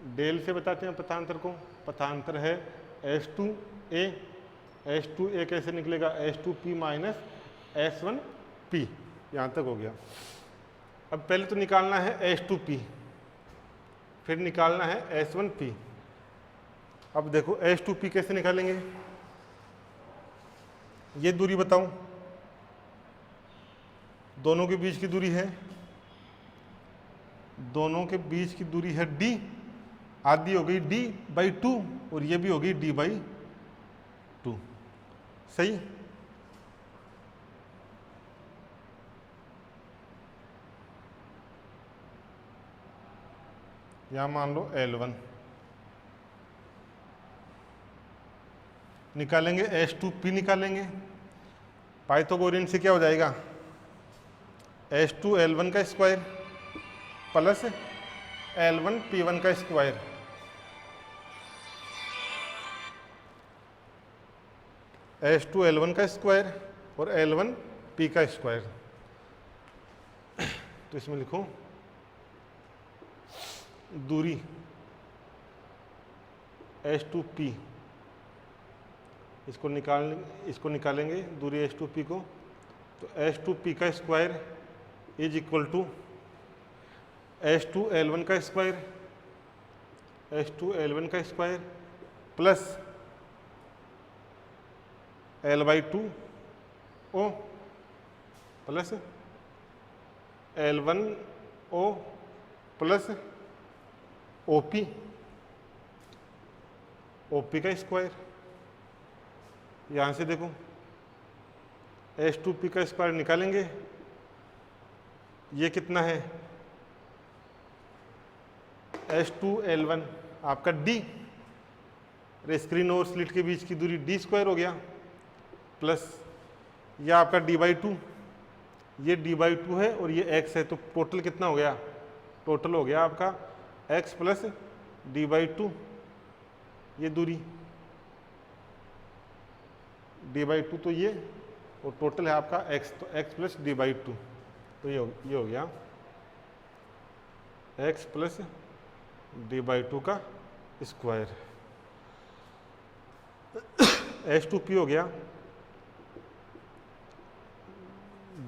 Del से बताते हैं पथांतर को, पथांतर है S2A, S2A कैसे निकलेगा, S2P माइनस S1P, यहाँ तक हो गया। अब पहले तो निकालना है S2P, फिर निकालना है S1P। अब देखो S2P कैसे निकालेंगे, ये दूरी बताऊं, दोनों के बीच की दूरी है, दोनों के बीच की दूरी है D, आधी हो गई D/2 और ये भी होगी D/2, सही। यहां मान लो L1 निकालेंगे, S2P निकालेंगे, पाइथागोरियन से क्या हो जाएगा, S2L1 का स्क्वायर प्लस L1P1 का स्क्वायर, S2L1 का स्क्वायर और L1P का स्क्वायर। तो इसमें लिखो दूरी S2P, इसको निकालेंगे दूरी S2P को, तो S2P का square is equal to S2L1 का स्क्वायर, S2L1 का square plus L/2O plus L1O plus OP का स्क्वायर। यहाँ से देखो S2P का स्क्वायर निकालेंगे, ये कितना है S2L1 आपका D, स्क्रीन और स्लिट के बीच की दूरी D² हो गया, प्लस ये आपका D/2, ये D/2 है और ये x है, तो टोटल कितना हो गया, टोटल हो गया आपका x प्लस D/2, ये दूरी D/2 तो ये, और टोटल है आपका x, तो x प्लस D/2, तो ये हो गया x प्लस D/2 का स्क्वायर। S2P हो गया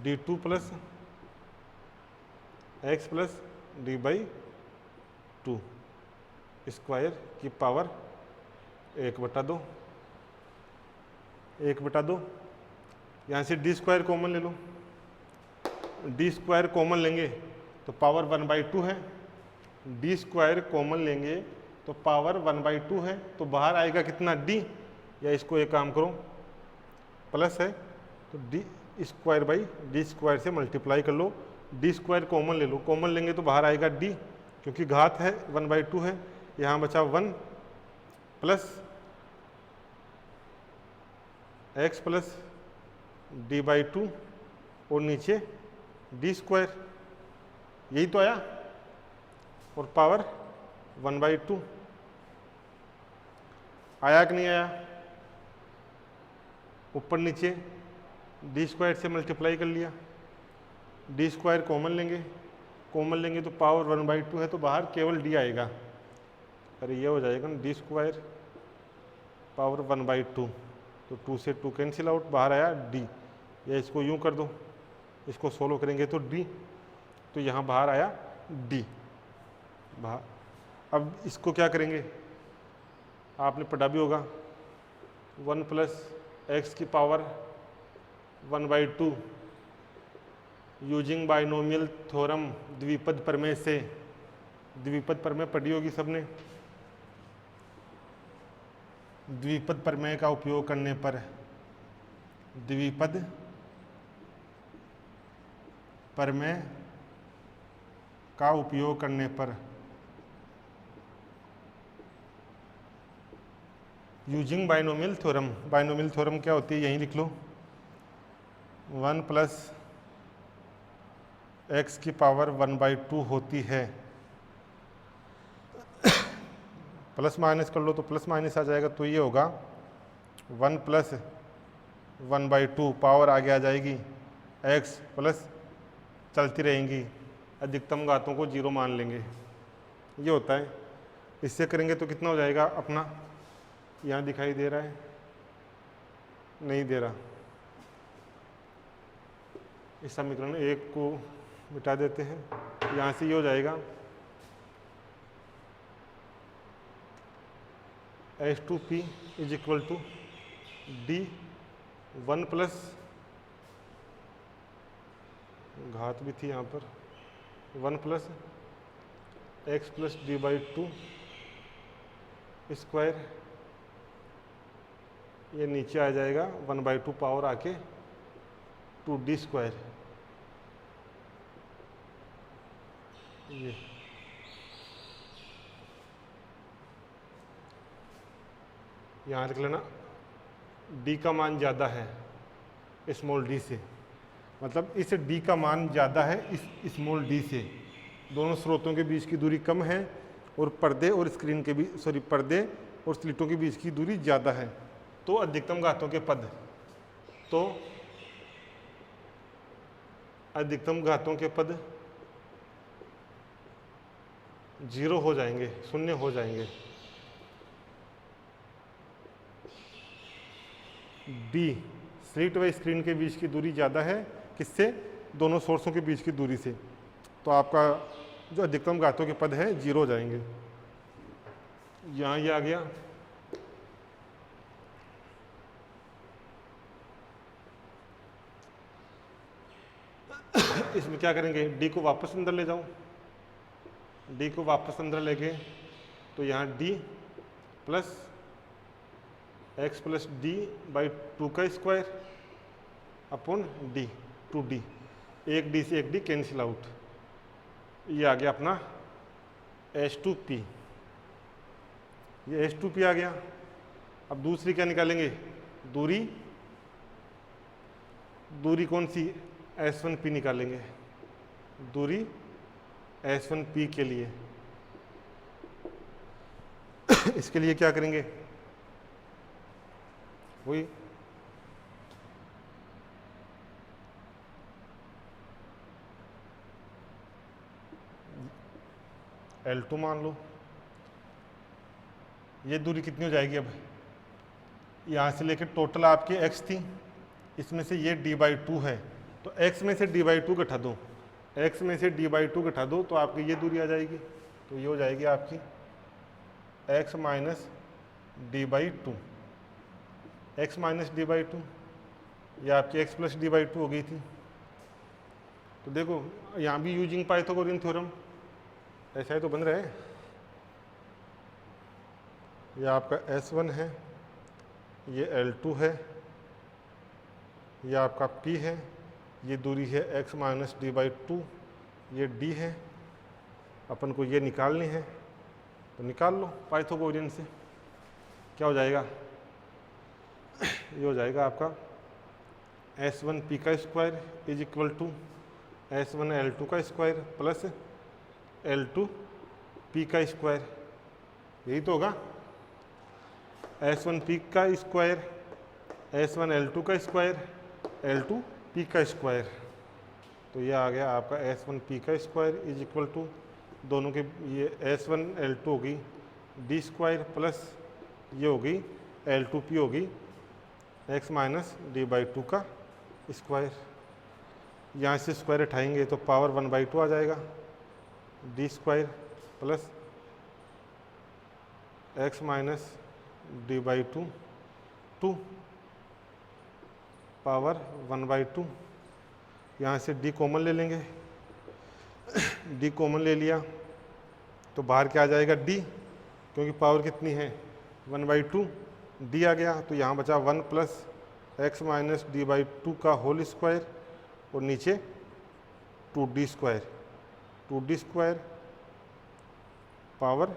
D2 plus x plus D/2 square की पावर 1/2, 1/2। यहाँ से D² कॉमन ले लो, D² कॉमन लेंगे तो पावर 1/2 है, D² कॉमन लेंगे तो पावर 1/2 है, तो बाहर आएगा कितना D, या इसको एक काम करो प्लस है तो D² से मल्टीप्लाई कर लो, D² कॉमन ले लो, कॉमन लेंगे तो बाहर आएगा D, क्योंकि घात है 1/2 है, यहाँ बचा 1 प्लस x प्लस D/2 और नीचे D², यही तो आया, और पावर 1/2 आया कि नहीं आया, ऊपर नीचे D² से मल्टीप्लाई कर लिया, D² कॉमन लेंगे तो पावर 1/2 है, तो बाहर केवल D आएगा, अरे ये हो जाएगा ना D² पावर 1/2, तो 2 से 2 कैंसिल आउट, बाहर आया D, या इसको यूं कर दो, इसको सोल्व करेंगे तो D, तो यहाँ बाहर आया D बाहर। अब इसको क्या करेंगे, आपने पढ़ा भी होगा, 1 प्लस x की पावर 1/2 यूजिंग बाइनोमियल थ्योरम, द्विपद प्रमेय से, द्विपद प्रमेय पढ़ी होगी सबने, द्विपद प्रमेय का उपयोग करने पर, द्विपद प्रमेय का उपयोग करने पर, using binomial theorem, binomial theorem क्या होती है, यहीं लिख लो, 1 प्लस x की पावर 1/2 होती है, प्लस माइनस कर लो तो प्लस माइनस आ जाएगा, तो ये होगा 1 प्लस 1/2, पावर आगे आ जाएगी x प्लस चलती रहेंगी, अधिकतम घातों को 0 मान लेंगे, ये होता है इससे करेंगे तो कितना हो जाएगा अपना, यहाँ दिखाई दे रहा है, नहीं दे रहा। इस समीकरण 1 को मिटा देते हैं, यहाँ से ये हो जाएगा H2P is equal to D 1 plus, घात भी थी यहाँ पर, 1 plus X plus D by 2 square, ये नीचे आ जाएगा 1/2 पावर आके 2d स्क्वायर। ये यहाँ लिख लेना, d का मान ज़्यादा है स्मॉल d से, मतलब इस d का मान ज़्यादा है इस स्मॉल d से। दोनों स्रोतों के बीच की दूरी कम है और पर्दे और स्क्रीन के बीच, सॉरी, पर्दे और स्लिटों के बीच की दूरी ज़्यादा है। तो अधिकतम घातों के पद, तो अधिकतम घातों के पद 0 हो जाएंगे, 0 हो जाएंगे। डी स्लिट व स्क्रीन के बीच की दूरी ज़्यादा है, किससे? दोनों सोर्सों के बीच की दूरी से। तो आपका जो अधिकतम घातों के पद हैं 0 हो जाएंगे। यहाँ ये आ गया, इसमें क्या करेंगे, डी को वापस अंदर ले जाऊं, डी को वापस अंदर लेके तो यहाँ D plus X plus D by 2 का स्क्वायर अपॉन डी 2d, एक डी से एक डी कैंसिल आउट, ये आ गया अपना H2P, ये H2P आ गया। अब दूसरी क्या निकालेंगे, दूरी, दूरी कौन सी, S1P निकालेंगे, दूरी S1P के लिए। इसके लिए क्या करेंगे, वही L2 मान लो। ये दूरी कितनी हो जाएगी, अब यहाँ से लेकर टोटल आपकी x थी, इसमें से ये d/2 है, तो x में से d/2 घटा दो, x में से d/2 घटा दो तो आपकी ये दूरी आ जाएगी। तो ये हो जाएगी आपकी x minus d/2, x minus d/2, ये आपकी x प्लस d/2 हो गई थी। तो देखो यहाँ भी यूजिंग पाइथागोरियन थ्योरम, ऐसा ही तो बन रहा है। ये आपका S1 है, ये L2 है, ये आपका P है, ये दूरी है x माइनस d/2, ये d है, अपन को ये निकालनी है, तो निकाल लो पाइथागोरियन से। क्या हो जाएगा, ये हो जाएगा आपका S1P का square is equal to S1L2 का स्क्वायर प्लस L2P का स्क्वायर, यही तो होगा। S1P का स्क्वायर, S1L2 का स्क्वायर, L2P का स्क्वायर, तो ये आ गया आपका S1P का स्क्वायर इज इक्वल टू, दोनों के ये S1L2 होगी d स्क्वायर प्लस ये होगी L2P होगी x माइनस d/2 का स्क्वायर। यहाँ से स्क्वायर उठाएंगे तो पावर 1/2 आ जाएगा, d square plus x minus d/2 2 power 1/2। यहाँ से d कॉमन ले लेंगे, d कॉमन ले लिया तो बाहर क्या आ जाएगा d, क्योंकि पावर कितनी है 1/2, d आ गया, तो यहाँ बचा 1 प्लस x माइनस d/2 का होल स्क्वायर और नीचे 2d square, 2d square power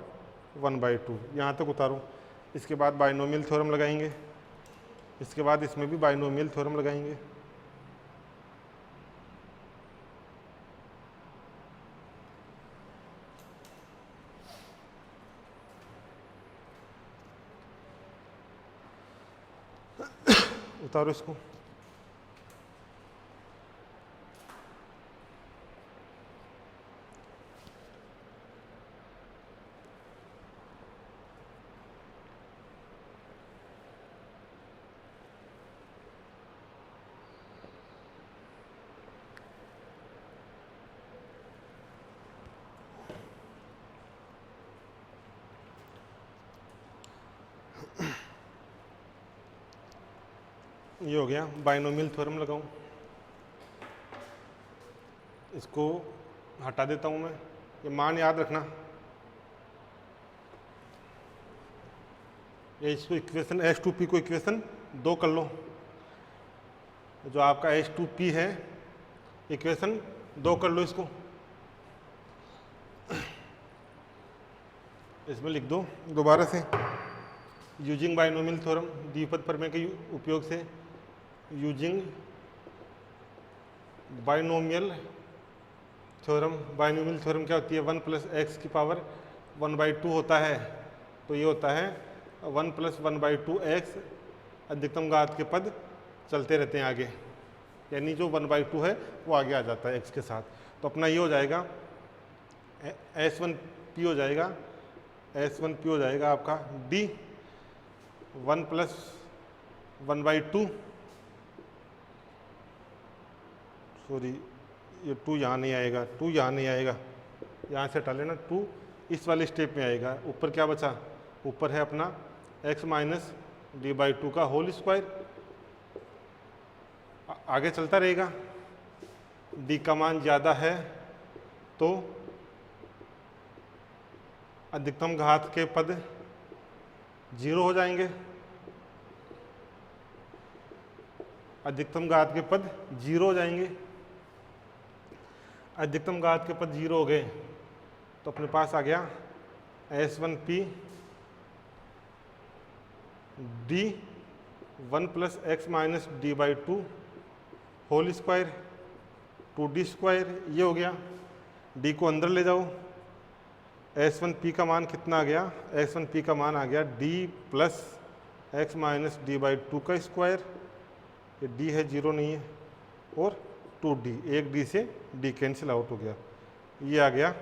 1/2। यहाँ तक उतारो। इसके बाद बाइनोमियल थ्योरम लगाएंगे, इसके बाद इसमें भी बाइनोमियल थ्योरम लगाएंगे। उतारो इसको। ये हो गया। बाइनोमियल थ्योरम लगाऊं, इसको हटा देता हूं मैं। ये मान याद रखना, ये इसको इक्वेशन H2P को इक्वेशन 2 कर लो। जो आपका H2P है इक्वेशन 2 कर लो इसको। इसमें लिख दो दोबारा से, यूजिंग बाइनोमियल थ्योरम, द्विपद प्रमेय के उपयोग से, using binomial theorem. Binomial theorem क्या होती है? 1 + x की पावर 1/2 होता है, तो ये होता है 1 + 1/2x, अधिकतम घात के पद चलते रहते हैं आगे, यानी जो 1/2 है वो आगे आ जाता है x के साथ। तो अपना ये हो जाएगा S1P हो जाएगा, S1P हो जाएगा आपका d 1 + 1/2, सॉरी ये 2 यहाँ नहीं आएगा, 2 यहाँ नहीं आएगा, यहाँ से हटा लेना, 2 इस वाले स्टेप में आएगा। ऊपर क्या बचा? ऊपर है अपना x - d/2 का होल स्क्वायर, आगे चलता रहेगा। d का मान ज़्यादा है तो अधिकतम घात के पद 0 हो जाएंगे, अधिकतम घात के पद 0 हो जाएंगे। अधिकतम घात के पद 0 हो गए तो अपने पास आ गया S1P d 1 + x - d/2 whole square 2d², ये हो गया। d को अंदर ले जाओ, S1P का मान कितना आ गया? S1P का मान आ गया d + x - d/2 का स्क्वायर, ये d है 0 नहीं है, और 2d, एक d से d कैंसिल आउट हो गया। ये आ गया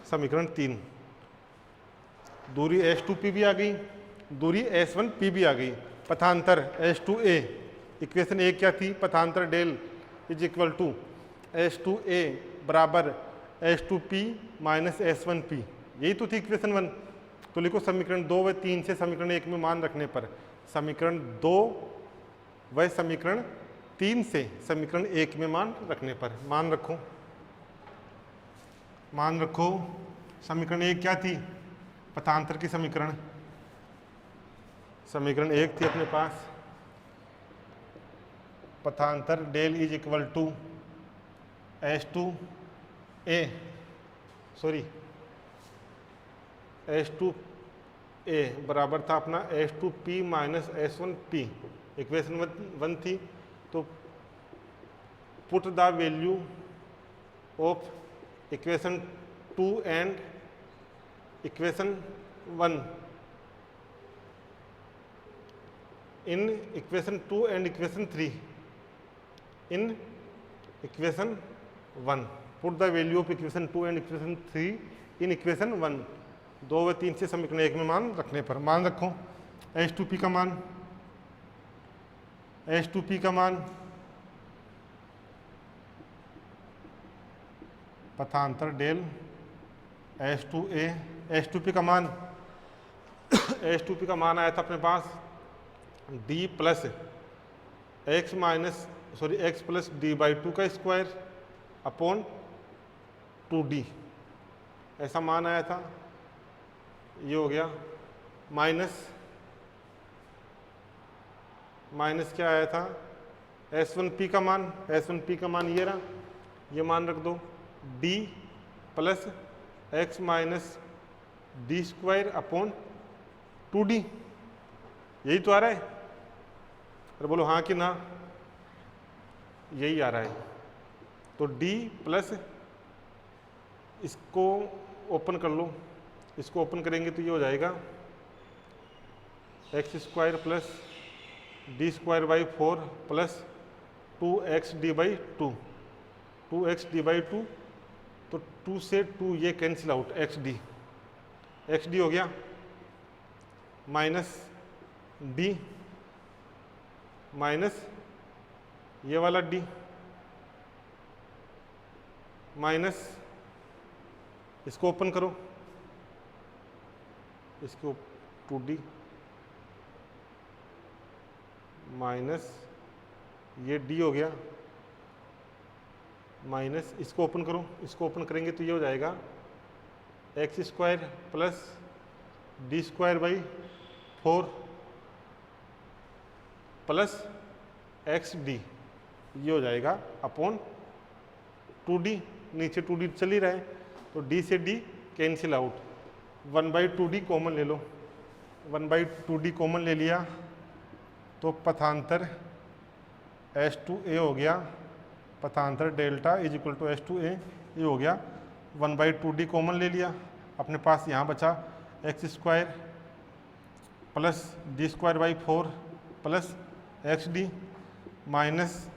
समीकरण 3। दूरी H2P भी आ गई, दूरी S1P भी आ गई। पथांतर H2A, इक्वेशन 1 क्या थी? पथांतर डेल = H2A बराबर H2P - S1P, यही तो थी इक्वेशन 1। तो लिखो समीकरण 2 व 3 से समीकरण 1 में मान रखने पर, समीकरण 2 व समीकरण 3 से समीकरण 1 में मान रखने पर, मान रखो, मान रखो। समीकरण 1 क्या थी? पथांतर की समीकरण, समीकरण 1 थी अपने पास पथांतर डेल = H2A, सॉरी H2A बराबर था अपना H2P - S1P, इक्वेशन 1 थी। तो put the value of equation 2 and equation 1 in equation 2 and equation 3 in equation 1। Put the value of equation 2 and equation 3 in equation 1। 2 व 3 से समीकरण 1 में मान रखने पर, मान रखो H2P का मान, H2P का मान पथांतर डेल H2A, H2P का मान H2P का मान आया था अपने पास d + x + d/2 का स्क्वायर अपॉन 2d, ऐसा मान आया था। ये हो गया माइनस क्या आया था? S1P का मान, S1P का मान ये रहा, ये मान रख दो, d + x - d² upon 2d, यही तो आ रहा है। अरे बोलो हाँ कि ना? यही आ रहा है। तो d प्लस, इसको ओपन कर लो, इसको ओपन करेंगे तो ये हो जाएगा x² + d²/4 + 2xd/2, 2xd/2, तो 2 से 2 ये कैंसिल आउट, xd हो गया माइनस d माइनस ये वाला d माइनस, इसको ओपन करो, इसको 2d माइनस ये डी हो गया, माइनस इसको ओपन करो, इसको ओपन करेंगे तो ये हो जाएगा x square plus D square by 4 plus x D, ये हो जाएगा अपॉन 2d, नीचे 2d चल ही रहा है तो d से d cancel out, 1/2d common ले लो, 1/2d कॉमन ले लिया तो पथांतर H2A हो गया, पथांतर delta is equal to H2A, ये हो गया 1/2d कॉमन ले लिया, अपने पास यहाँ बचा x square plus D square by 4 plus x D, minus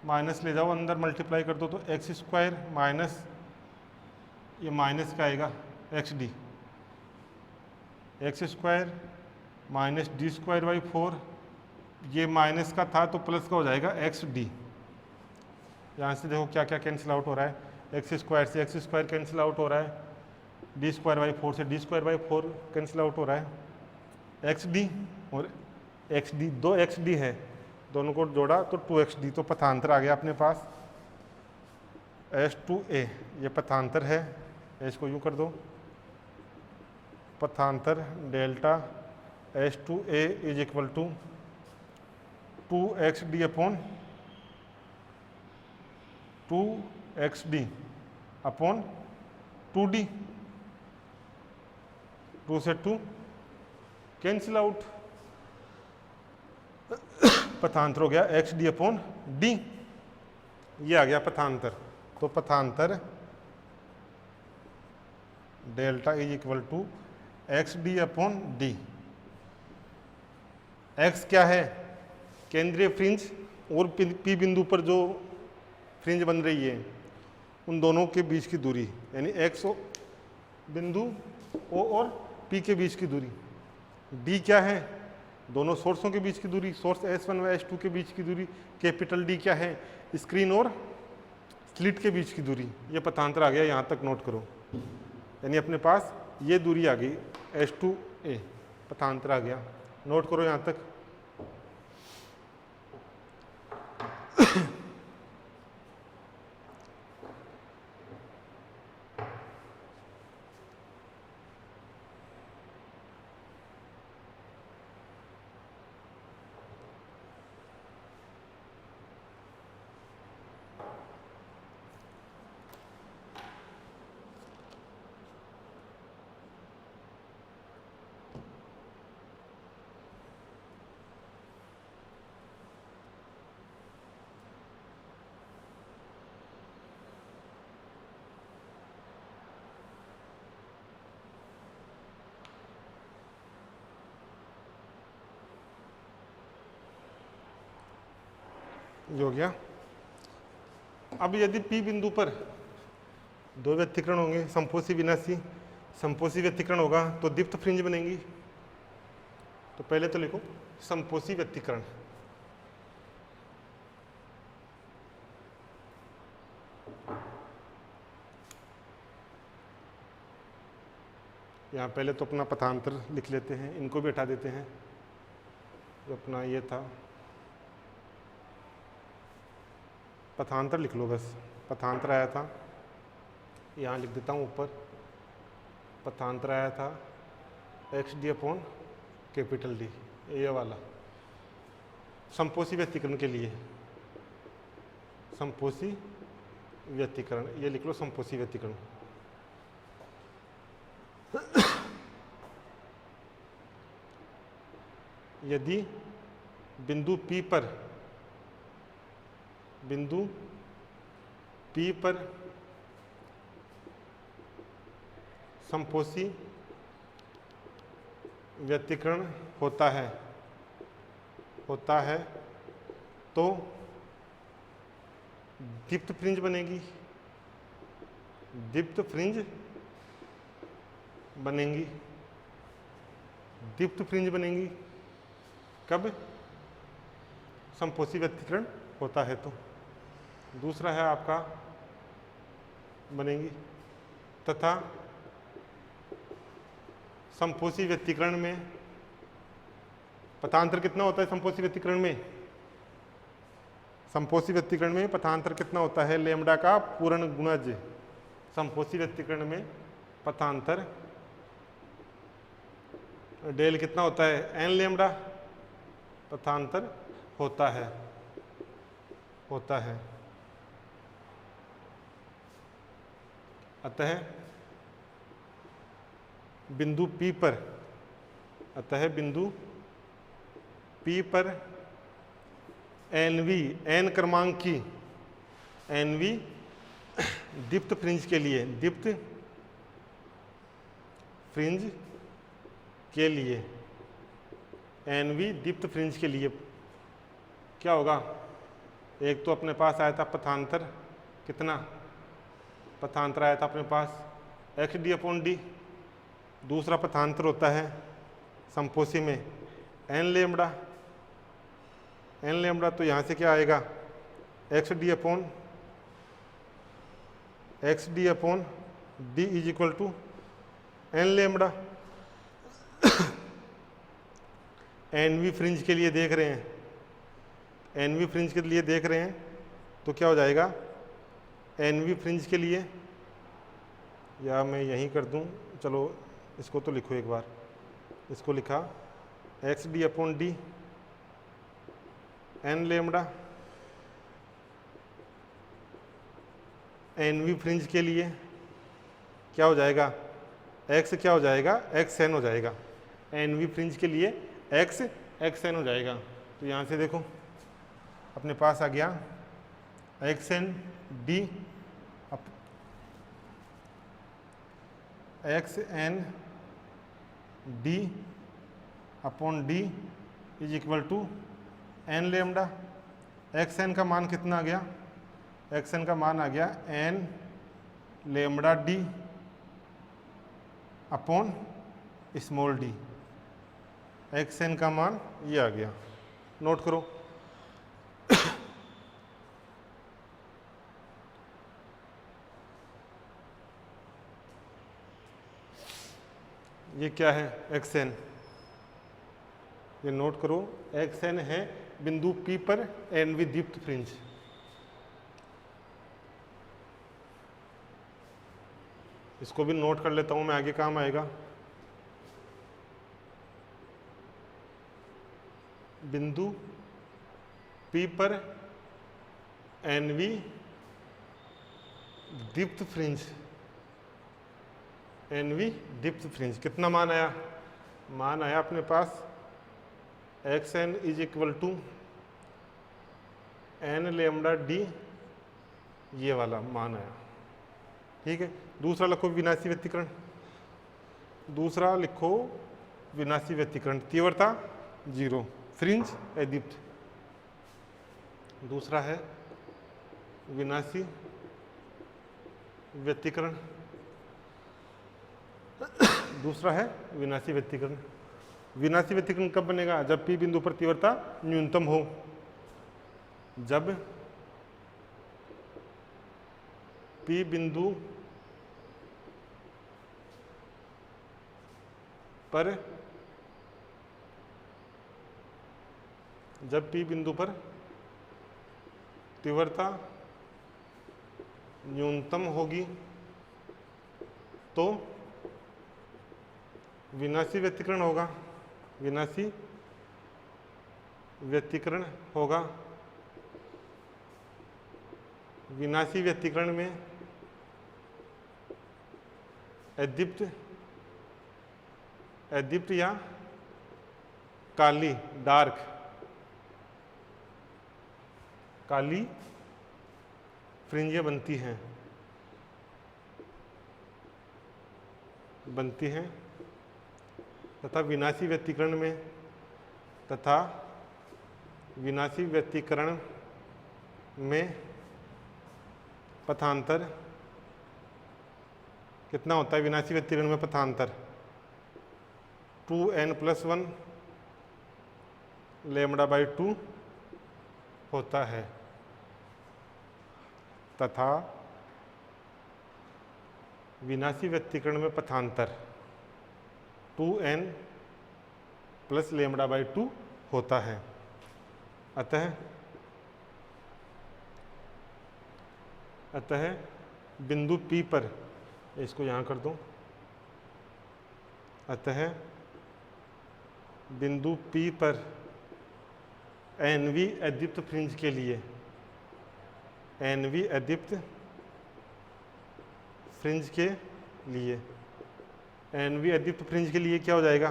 minus ले जाओ अंदर मल्टीप्लाई कर दो तो एक्स स्क्वायर माइनस ये माइनस का आएगा x D, x square minus D square by 4, ये माइनस का था तो प्लस का हो जाएगा एक्स डी। यहाँ से देखो क्या क्या कैंसिल आउट हो रहा है, एक्स स्क्वायर से एक्स स्क्वायर कैंसिल आउट हो रहा है, डी स्क्वायर बाई 4 से D square by 4 cancel out हो रहा है, एक्स डी और एक्स डी, दो एक्स डी है, दोनों को जोड़ा तो 2xd, तो पथांतर आ गया अपने पास H2A, ये पथांतर है, इसको यूँ कर दो, पथांतर delta H2A is equal to 2xd upon 2xd upon 2d, 2 से 2 कैंसिल आउट, पथांतर हो गया xd अपॉन d, ये आ गया पथांतर, तो पथांतर delta is equal to xd upon d। x क्या है, केंद्रीय फ्रिंज और p बिंदु पर जो फ्रिंज बन रही है उन दोनों के बीच की दूरी, यानी x बिंदु O और P के बीच की दूरी। d क्या है, दोनों सोर्सों के बीच की दूरी, सोर्स S1 व S2 के बीच की दूरी। कैपिटल D क्या है, स्क्रीन और स्लिट के बीच की दूरी। ये पथांतर आ गया, यहाँ तक नोट करो, यानी अपने पास ये दूरी आ गई H2A, पथांतर आ गया, नोट करो यहाँ तक। ये हो गया। अब यदि P बिंदु पर दो व्यतिकरण होंगे, संपोषी विनाशी, संपोषी व्यतिकरण होगा तो दीप्त फ्रिंज बनेंगी। तो पहले तो लिखो संपोषी व्यतिकरण, यहाँ पहले तो अपना पथांतर लिख लेते हैं, इनको भी हटा देते हैं, जो अपना ये था पथांतर लिख लो बस, पथांतर आया था, यहाँ लिख देता हूँ ऊपर, पथांतर आया था XD अपॉन कैपिटल D, ये वाला संपोषी व्यतिकरण के लिए, संपोषी व्यतिकरण, ये लिख लो संपोषी व्यतिकरण। यदि बिंदु P पर संपोषी व्यतिकरण होता है तो दीप्त फ्रिंज बनेगी, दीप्त फ्रिंज बनेंगी। कब, संपोषी व्यतिकरण होता है तो। दूसरा है आपका बनेंगी तथा संपोषी व्यतिकरण में पथांतर कितना होता है संपोषी व्यतिकरण में? संपोषी व्यतिकरण में पथांतर कितना होता है? लेमडा का पूर्ण गुणज। संपोषी व्यतिकरण में पथांतर डेल कितना होता है? एन लेमडा पथांतर होता है। अतः बिंदु P पर एन क्रमांक की दीप्त फ्रिंज के लिए दीप्त फ्रिंज के लिए क्या होगा? एक तो अपने पास आया था पथांतर, कितना पथांतर आया था अपने पास? XD/D। दूसरा पथांतर होता है संपोषी में एन लेमडा। तो यहाँ से क्या आएगा? XD/D is equal to N lambda. NV fringe के लिए देख रहे हैं, तो क्या हो जाएगा? एनवी फ्रिंज के लिए, या मैं यहीं कर दूं, चलो इसको तो लिखो एक बार। इसको लिखा XD/D N lambda. NV fringe के लिए क्या हो जाएगा? क्या हो जाएगा? XN हो जाएगा। एनवी फ्रिंज के लिए XN हो जाएगा। तो यहाँ से देखो अपने पास आ गया XND is equal to N lambda. XN का मान कितना आ गया? XN का मान आ गया N lambda D upon small d। XN का मान ये आ गया, नोट करो। ये क्या है? XN। ये नोट करो, XN है बिंदु P पर एनवी दीप्त फ्रिंज। इसको भी नोट कर लेता हूं मैं, आगे काम आएगा। बिंदु P पर एनवी दीप्त फ्रिंज कितना मान आया? मान आया अपने पास XN is equal to N lambda D, ये वाला मान आया। ठीक है, दूसरा लिखो विनाशी व्यतिकरण। तीव्रता 0, फ्रिंज अदीप्त। दूसरा है विनाशी व्यतिकरण। विनाशी व्यतिकरण कब बनेगा? जब P बिंदु पर तीव्रता न्यूनतम हो। जब P बिंदु पर तीव्रता न्यूनतम होगी तो विनाशी व्यतिकरण होगा। विनाशी व्यतिकरण में अदीप्त या काली फ्रिंजें बनती हैं तथा विनाशी व्यतिकरण में पथांतर कितना होता है? विनाशी व्यतिकरण में पथांतर 2n+1 λ/2 होता है तथा विनाशी व्यतिकरण में पथांतर 2n + λ/2 होता है। अतः बिंदु P पर, इसको यहाँ कर दूँ, अतः बिंदु P पर NV अदीप्त फ्रिंज के लिए, NV अदीप्त फ्रिंज के लिए, NV अदीप्त फ्रिंज के लिए क्या हो जाएगा,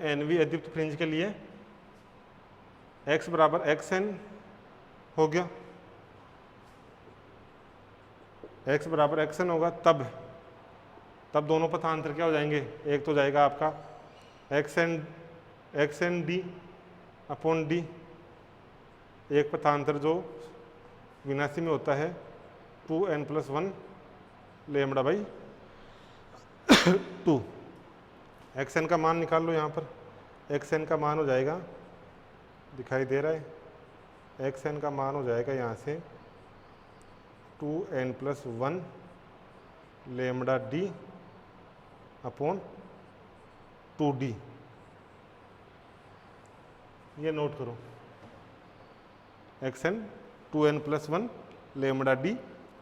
NV अदीप्त फ्रिंज के लिए x बराबर xn हो गया, x बराबर xn होगा। तब दोनों पथांतर क्या हो जाएंगे, एक तो जाएगा आपका xn d अपॉन d, एक पथांतर जो विनाशी में होता है 2n+1 लेमड़ा बाई 2। xn का मान निकाल लो, यहाँ पर xn का मान हो जाएगा, दिखाई दे रहा है, xn का मान हो जाएगा यहाँ से 2n+1 lambda d upon 2d। ये नोट करो, xn 2n+1 lambda d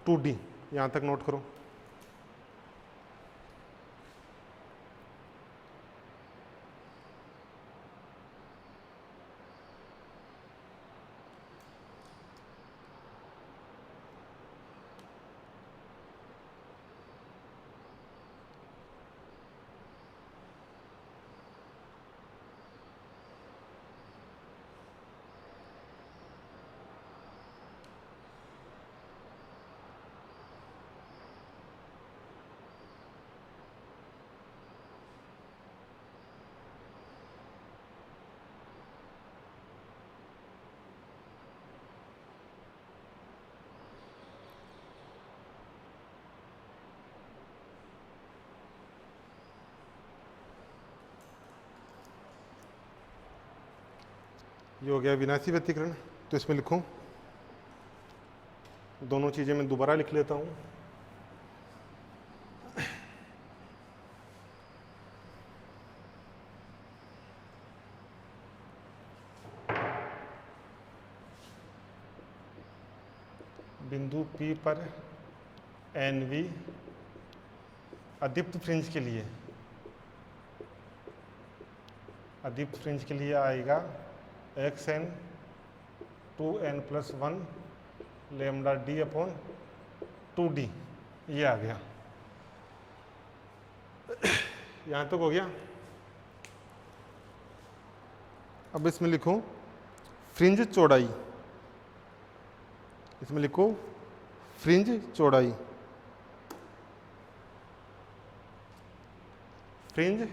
2d, यहाँ तक नोट करो। ये हो गया विनाशी व्यतिकरण। तो इसमें लिखूं, दोनों चीज़ें मैं दोबारा लिख लेता हूँ। बिंदु P पर NV अदीप्त फ्रिंज के लिए, अदीप्त फ्रिंज के लिए आएगा xn 2n+1 lambda d upon 2d। ये आ गया, यहाँ तक हो गया। अब इसमें लिखो फ्रिंज चौड़ाई, इसमें लिखो फ्रिंज चौड़ाई, फ्रिंज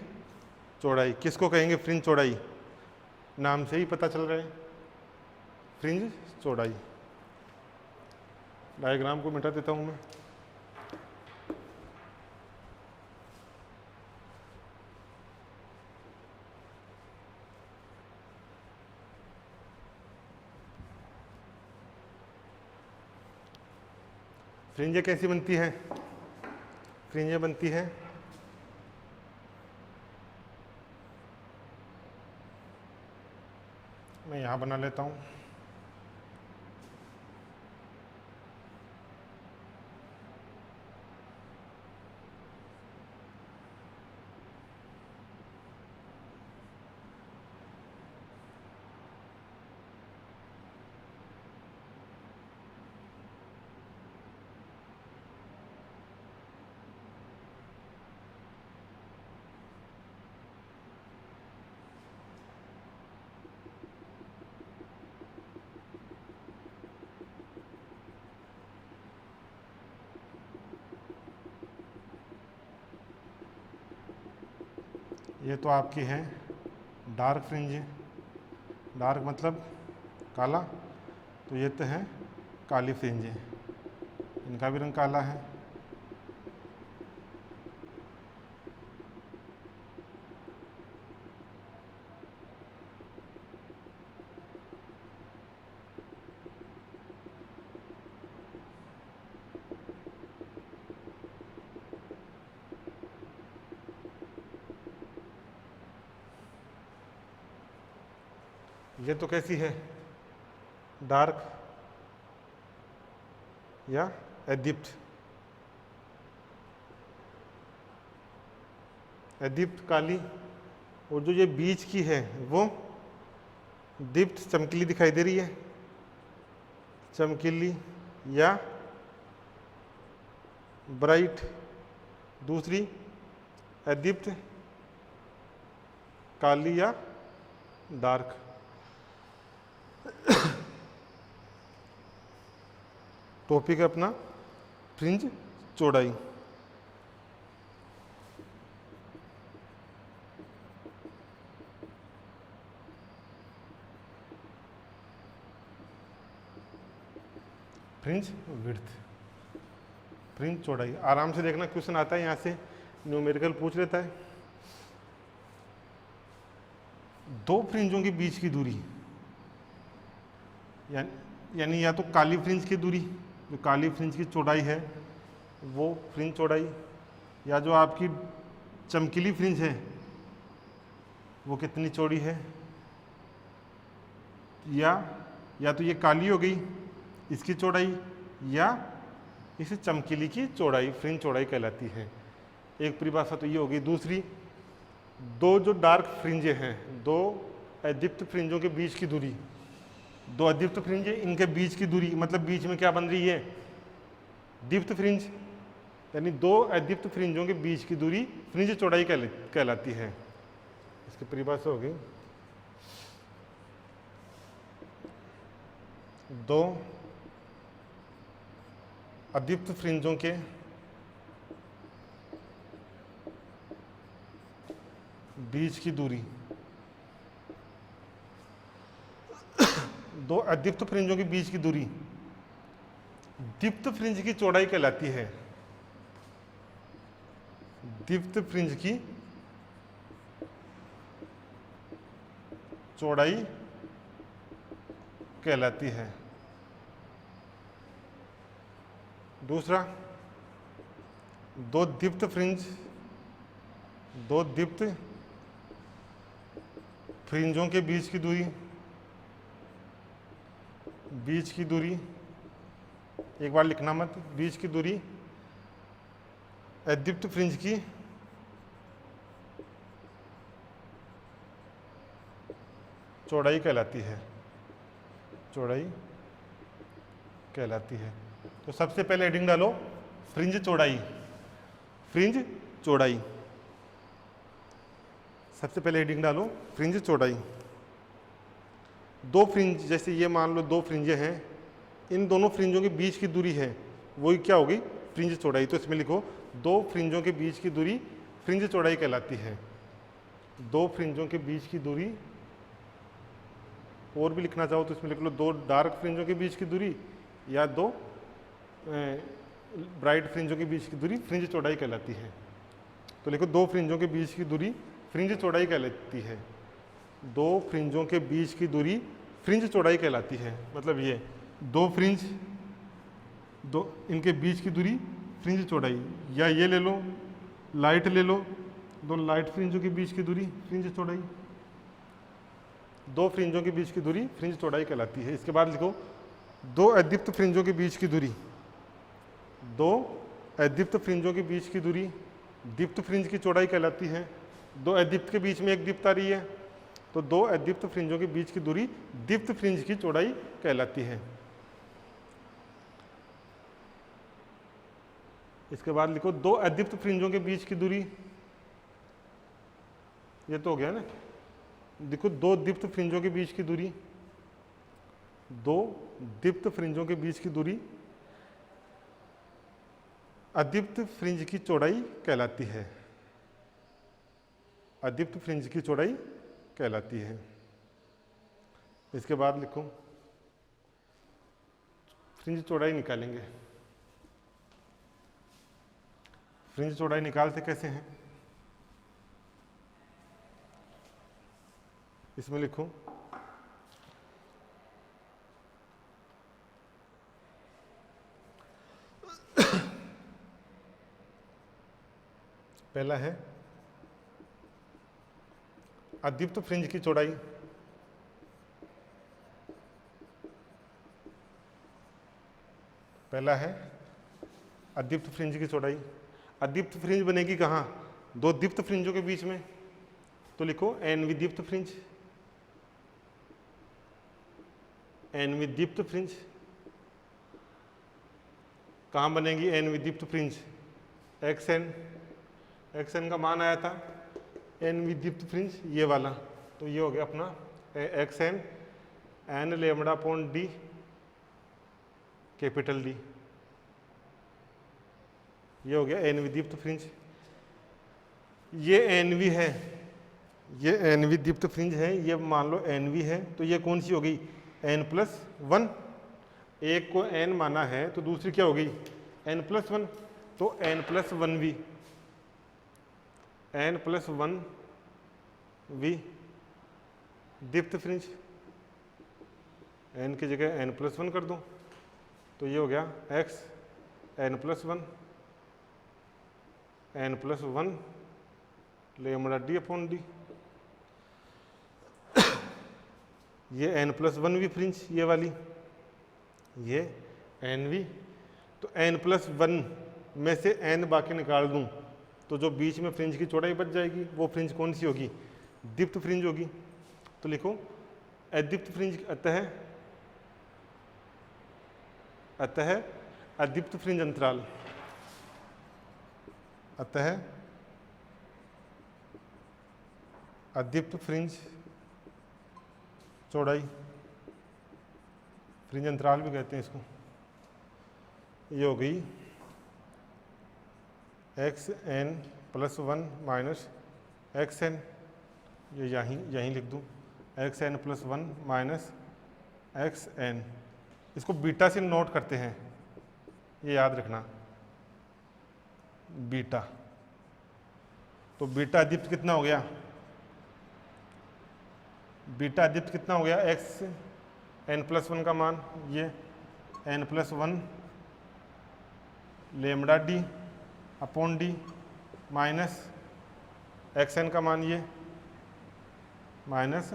चौड़ाई किसको कहेंगे, फ्रिंज चौड़ाई नाम से ही पता चल रहा है, फ्रिंज चौड़ाई। डायग्राम को मिटा देता हूं मैं। फ्रिंजें कैसी बनती हैं, फ्रिंजें बनती हैं मैं यहाँ बना लेता हूँ। ये तो आपकी है डार्क फ्रिंज, डार्क मतलब काला, तो ये तो है काली फ्रिंज, इनका भी रंग काला है। ये तो कैसी है, डार्क या एदीप्त, एदीप्त काली, और जो ये बीच की है वो दीप्त चमकीली दिखाई दे रही है, चमकीली या ब्राइट। दूसरी एदीप्त काली या डार्क। टॉपिक है अपना फ्रिंज चौड़ाई। फ्रिंज विड्थ, फ्रिंज चौड़ाई। आराम से देखना, क्वेश्चन आता है यहाँ से, न्यूमेरिकल पूछ लेता है। दो फ्रिंजों के बीच की दूरी, यानी या तो काली फ्रिंज की दूरी, जो काली फ्रिंज की चौड़ाई है वो फ्रिंज चौड़ाई, या जो आपकी चमकीली फ्रिंज है वो कितनी चौड़ी है, या तो ये काली हो गई इसकी चौड़ाई, या इस चमकीली की चौड़ाई फ्रिंज चौड़ाई कहलाती है। एक परिभाषा तो ये होगी। दूसरी, दो जो डार्क फ्रिंजें हैं, दो अदीप्त फ्रिंजों के बीच की दूरी, दो अदीप्त फ्रिंज इनके बीच की दूरी, मतलब बीच में क्या बन रही है, दीप्त फ्रिंज, यानी दो अदीप्त फ्रिंजों के बीच की दूरी फ्रिंज चौड़ाई कहलाती है। इसकी परिभाषा होगी, दो अदीप्त फ्रिंजों के बीच की दूरी, दो अदीप्त फ्रिंजों के बीच की दूरी दीप्त फ्रिंज की चौड़ाई कहलाती है। दीप्त फ्रिंज की चौड़ाई कहलाती है। दूसरा, दो दीप्त फ्रिंजों के बीच की दूरी, एक बार लिखना मत, बीच की दूरी अदीप्त फ्रिंज की चौड़ाई कहलाती है, चौड़ाई कहलाती है। तो सबसे पहले हेडिंग डालो फ्रिंज चौड़ाई, फ्रिंज चौड़ाई। सबसे पहले हेडिंग डालो फ्रिंज चौड़ाई। दो फ्रिंज, जैसे ये मान लो दो फ्रिंजें हैं, इन दोनों फ्रिंजों के बीच की दूरी है वही क्या होगी, फ्रिंज चौड़ाई। तो इसमें लिखो दो फ्रिंजों के बीच की दूरी फ्रिंज चौड़ाई कहलाती है। दो फ्रिंजों के बीच की दूरी, और भी लिखना चाहो तो इसमें लिख लो दो डार्क फ्रिंजों के बीच की दूरी या दो ब्राइट फ्रिंजों के बीच की दूरी फ्रिंज चौड़ाई कहलाती है। तो लिखो दो फ्रिंजों के बीच की दूरी फ्रिंज चौड़ाई कहलाती है। दो फ्रिंजों के बीच की दूरी फ्रिंज चौड़ाई कहलाती है। मतलब ये दो फ्रिंज, दो इनके बीच की दूरी फ्रिंज चौड़ाई, या ये ले लो लाइट ले लो, दो लाइट फ्रिंजों के बीच की दूरी फ्रिंज चौड़ाई। दो फ्रिंजों के बीच की दूरी फ्रिंज चौड़ाई कहलाती है। इसके बाद लिखो दो अदीप्त फ्रिंजों के बीच की दूरी, दो अदीप्त फ्रिंजों के बीच की दूरी दीप्त फ्रिंज की चौड़ाई कहलाती है। दो अदीप्त के बीच में एक दीप्त आ रही है, तो दो अदीप्त फ्रिंजों के बीच की दूरी दीप्त फ्रिंज की चौड़ाई कहलाती है। इसके बाद लिखो दो अदीप्त फ्रिंजों के बीच की दूरी, ये तो हो गया ना। देखो दो दीप्त फ्रिंजों के बीच की दूरी, दो दीप्त फ्रिंजों के बीच की दूरी अदीप्त फ्रिंज की चौड़ाई कहलाती है। अदीप्त फ्रिंज की चौड़ाई कहलाती है। इसके बाद लिखो फ्रिंज चौड़ाई निकालेंगे। फ्रिंज चौड़ाई निकालते कैसे हैं, इसमें लिखो पहला है अदीप्त फ्रिंज की चौड़ाई, पहला है अदीप्त फ्रिंज की चौड़ाई। अदीप्त फ्रिंज बनेगी कहाँ? दो दीप्त फ्रिंजों के बीच में, तो लिखो एन विदीप्त फ्रिंज, एन विदीप्त फ्रिंज। कहाँ बनेगी एन विदीप्त fringe? X N, X N का मान आया था एन विदीप्त फ्रिंज ये वाला, तो ये हो गया अपना X N N lambda upon D capital D, ये हो गया एन विदीप्त फ्रिंज। ये एन वी है, ये एन वी दीप्त फ्रिंज है, ये मान लो एन वी है, तो ये कौन सी हो गई? N plus one. एक को एन माना है तो दूसरी क्या हो गई? एन प्लस वन, तो N plus one V, N plus one V दीप्त फ्रिंज। एन की जगह एन प्लस वन कर दो, तो ये हो गया X N plus one, N plus one lambda D upon D. ये एन प्लस वन वी फ्रिंज, ये वाली, ये एन वी, तो एन प्लस वन में से एन बाकी निकाल दूं तो जो बीच में फ्रिंज की चौड़ाई बच जाएगी वो फ्रिंज कौन सी होगी? दीप्त फ्रिंज होगी। तो लिखो अदीप्त फ्रिंज अतः अदीप्त फ्रिंज अंतराल, अतः अदीप्त फ्रिंज चौड़ाई, फ्रिंज अंतराल भी कहते हैं इसको, ये हो गई X N plus one minus X N, ये यहीं लिख दूँ, X N plus one minus X N. इसको बीटा से नोट करते हैं, ये याद रखना, बीटा। तो बीटा अदीप्त कितना हो गया? बीटा अदीप्त कितना हो गया? एक्स एन प्लस वन का मान ये N plus one lambda D upon D minus X N का मान ये minus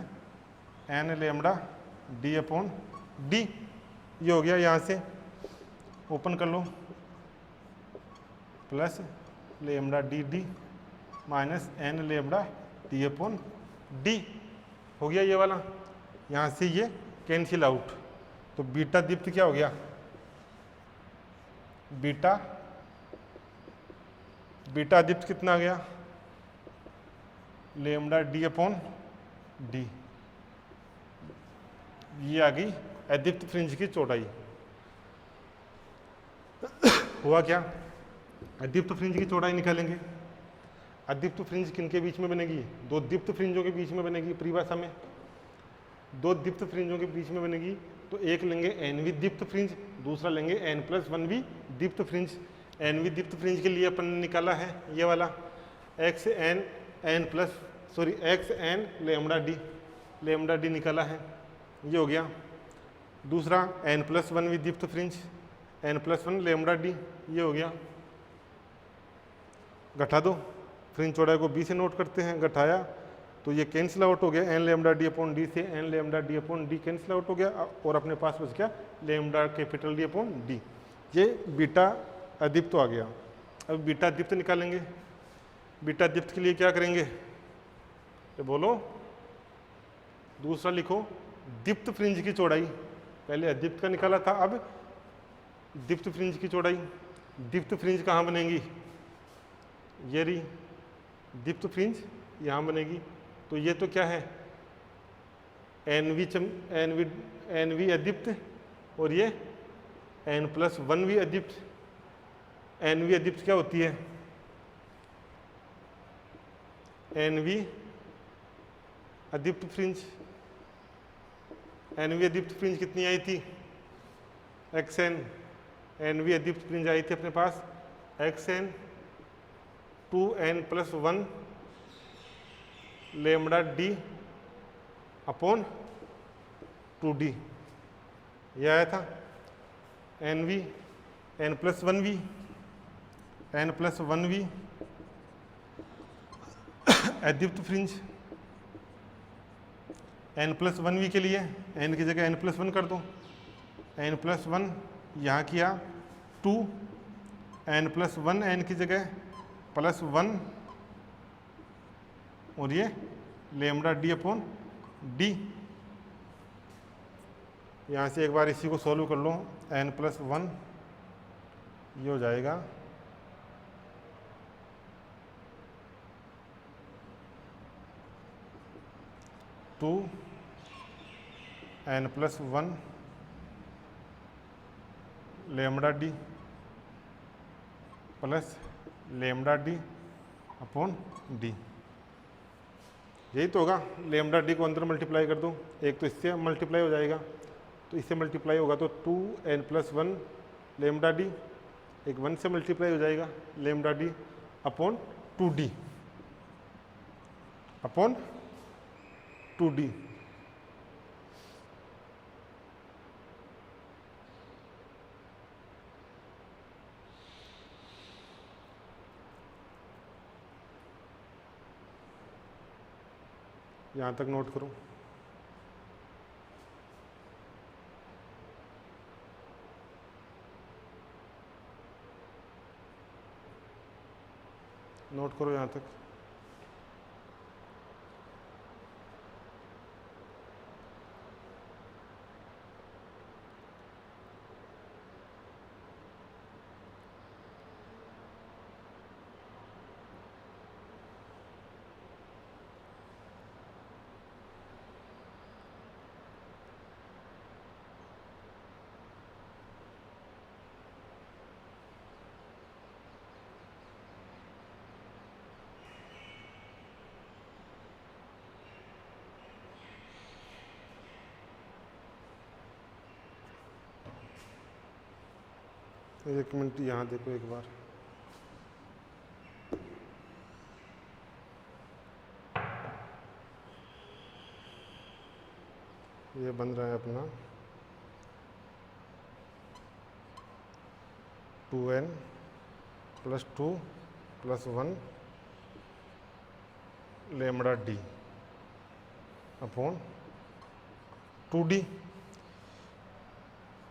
N lambda D upon D, ये हो गया। यहाँ से ओपन कर लो, plus lambda D D minus N lambda D upon D हो गया ये वाला। यहाँ से ये कैंसिल आउट, तो बीटा दीप्त क्या हो गया? बीटा दीप्त कितना आ गया? लेमड़ा डी अपॉन डी, ये आ गई अदीप्त फ्रिंज की चौड़ाई। हुआ क्या? अदीप्त फ्रिंज की चौड़ाई निकालेंगे। अदीप्त फ्रिंज किनके बीच में बनेगी? दो दीप्त फ्रिंजों के बीच में बनेगी। परिभाषा में दो दीप्त फ्रिंजों के बीच में बनेगी, तो एक लेंगे एन वी दीप्त फ्रिंज, दूसरा लेंगे एन प्लस वन वी दीप्त फ्रिंज। एन वी दीप्त फ्रिंज के लिए अपन ने निकाला है ये वाला एक्स एन लेमड़ा डी निकाला है, ये हो गया। दूसरा एन प्लस वन वी दीप्त fringe, N plus one lambda D, ये हो गया। घटा दो, फ्रिंज चौड़ाई को बी से नोट करते हैं, घटाया तो ये कैंसिल आउट हो गया, N lambda D upon D से N lambda D upon D cancel out हो गया, और अपने पास बच गया lambda capital D upon D. ये बीटा अदीप्त तो आ गया। अब बीटा अदीप्त निकालेंगे। बीटा अदीप्त के लिए क्या करेंगे? तो बोलो, दूसरा लिखो दीप्त फ्रिंज की चौड़ाई। पहले अदीप्त का निकाला था, अब दीप्त फ्रिंज की चौड़ाई। दीप्त फ्रिंज कहाँ बनेगी? ये रही दीप्त फ्रिंज, यहाँ बनेगी। तो ये तो क्या है? एन वी अदीप्त, और ये एन प्लस वन वी अदीप्त। एन वी अदीप्त क्या होती है? एन वी अदीप्त फ्रिंज। एन वी अदीप्त फ्रिंज कितनी आई थी? X N. एन वी अदीप्त फ्रिंज आई थी अपने पास X N 2n plus one lambda D upon 2d, यह आया था। एन वी एन प्लस वन वी अदीप्त फ्रिंज। एन प्लस वन वी के लिए एन की जगह एन प्लस वन कर दो, एन प्लस वन यहाँ किया 2n+1 n की जगह +1 और ये लेमडा डी अपॉन डी। यहाँ से एक बार इसी को सॉल्व कर लो, n+1 ये हो जाएगा 2n+1 lambda D plus lambda D upon D. यही तो होगा। लेमडा डी को अंदर मल्टीप्लाई कर दो, एक तो इससे मल्टीप्लाई हो जाएगा, तो इससे मल्टीप्लाई होगा तो 2n+1 लेमडा डी, एक 1 से मल्टीप्लाई हो जाएगा lambda D upon 2d upon 2d। यहाँ तक नोट करो। नोट करो यहाँ तक। एक मिनट यहाँ देखो एक बार। ये बन रहा है अपना 2n+2+1 lambda D upon 2d।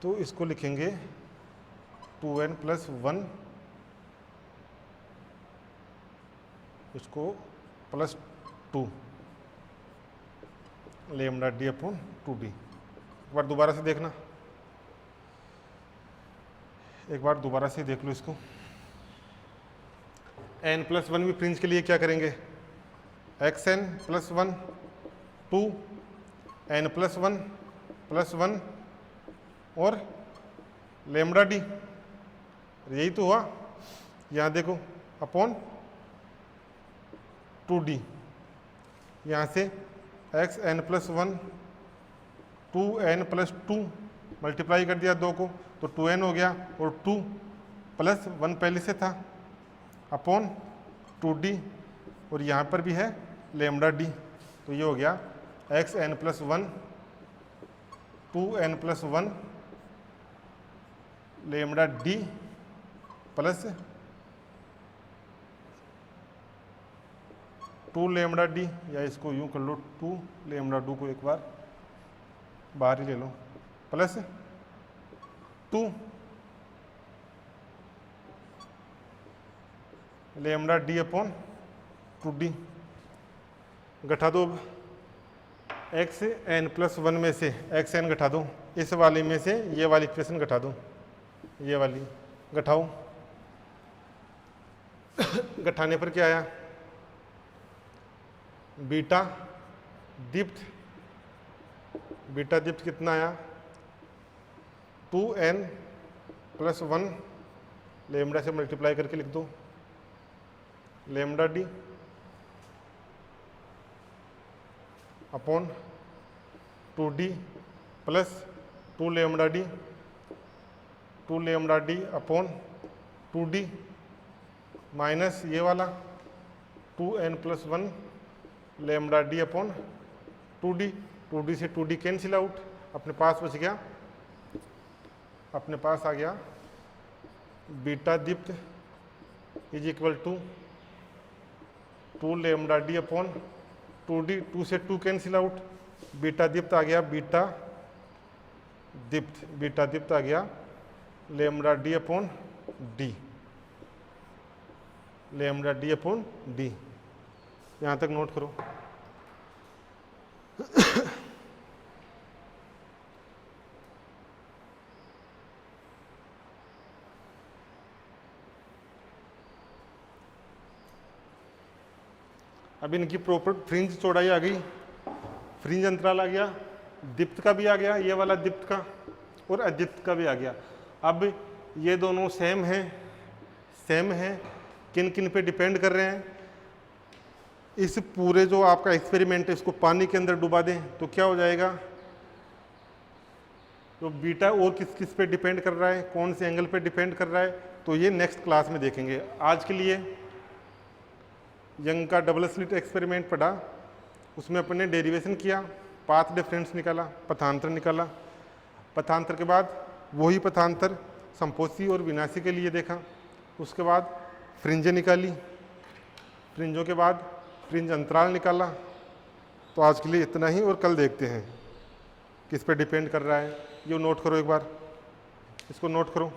तो इसको लिखेंगे 2n+1 इसको +2 लेमडा डी अपॉन 2d। एक बार दोबारा से देखना, एक बार दोबारा से देख लो इसको। n+1 भी प्रिंस के लिए क्या करेंगे, xn+1 2n+1+1 और लेमडा डी। यही तो हुआ। यहाँ देखो अपॉन 2d। यहाँ से xn+1 2n+2 मल्टीप्लाई कर दिया 2 को तो 2n हो गया और 2 + 1 पहले से था अपॉन 2d और यहाँ पर भी है लेमडा डी। तो ये हो गया xn+1 2n+1 lambda D plus 2 lambda D, या इसको यूं कर लो 2 लेमडा डी को एक बार बाहर ही ले लो, plus 2 lambda D upon 2d। घटा दो xn+1 में से xn घटा दो, इस वाले में से ये वाली इक्वेशन घटा दो, ये वाली घटाओ। घटाने पर क्या आया, बीटा दीप्त कितना आया 2n+1 लेमडा से मल्टीप्लाई करके लिख दो lambda D upon 2d plus 2 lambda D upon 2d minus ये वाला 2n+1 lambda D upon 2d। 2d से 2d कैंसिल आउट, अपने पास बच गया, अपने पास आ गया बीटा दीप्त is equal to 2 lambda D upon 2d। 2 से 2 कैंसिल आउट, बीटा दीप्त आ गया बीटा दीप्त आ गया lambda D upon D, lambda D upon D, यहाँ तक नोट करो। अब इनकी प्रॉपर फ्रिंज चौड़ाई आ गई, फ्रिंज अंतराल आ गया, दीप्त का भी आ गया, ये वाला दीप्त का, और अदीप्त का भी आ गया। अब ये दोनों सेम हैं, किन किन पे डिपेंड कर रहे हैं? इस पूरे जो आपका एक्सपेरिमेंट है इसको पानी के अंदर डुबा दें तो क्या हो जाएगा? तो बीटा और किस किस पे डिपेंड कर रहा है, कौन से एंगल पे डिपेंड कर रहा है, तो ये नेक्स्ट क्लास में देखेंगे। आज के लिए यंग का डबल स्लिट एक्सपेरिमेंट पढ़ा, उसमें अपने डेरिवेशन किया, पाथ डिफरेंस निकाला, पथांतर निकाला, पथांतर के बाद वही पथांतर संपोषी और विनाशी के लिए देखा, उसके बाद फ्रिंजें निकाली, फ्रिंजों के बाद फ्रिंज अंतराल निकाला। तो आज के लिए इतना ही, और कल देखते हैं किस पे डिपेंड कर रहा है। ये नोट करो, एक बार इसको नोट करो।